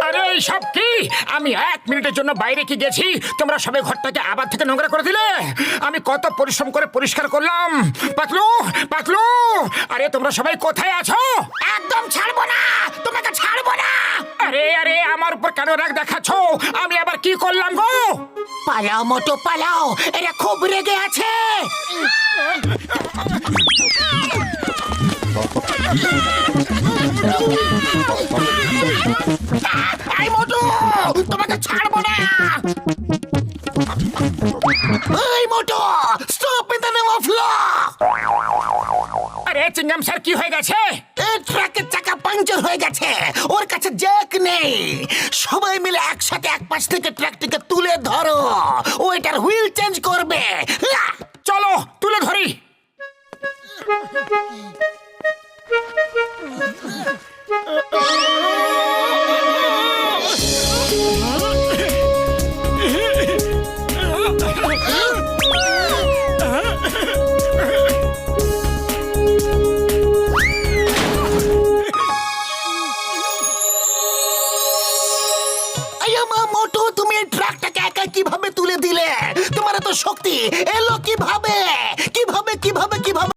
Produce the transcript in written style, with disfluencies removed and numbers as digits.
আরে সব কি? আমি 1 মিনিটের জন্য বাইরে কি গেছি, তোমরা সবাই ঘরটাকে আবার থেকে নোংরা করে দিলে। আমি কত পরিশ্রম করে পরিষ্কার করলাম। পাতলু, পাতলু, আরে তোমরা সবাই কোথায় আছো? একদম ছাড়বো না, তোমাকে ছাড়বো না। আরে আরে আমার উপর কেন রাগ দেখাচ্ছ? আমি আবার কি করলাম গো? পালাও মোটু পালাও, এরা খুব রেগে আছে। এই মোটু, তোমাকে ছাড়বো না। এই Motu, stop in the name of law. আরে চিংগাম স্যার, কি হয়ে গেছে? এই ট্রাকের চাকা পাংচার হয়ে গেছে, ওর কাছে জ্যাক নেই। সবাই মিলে একসাথে এক পাশ থেকে ট্রাকটিকে তুলে ধরো, ও এটার হুইল চেঞ্জ করবে। চলো তুলে ধরি। মোটু, তুমি এই ট্রাকটাকে একা কিভাবে তুলে দিলে? তোমার এত শক্তি এলো কিভাবে? কিভাবে কিভাবে কিভাবে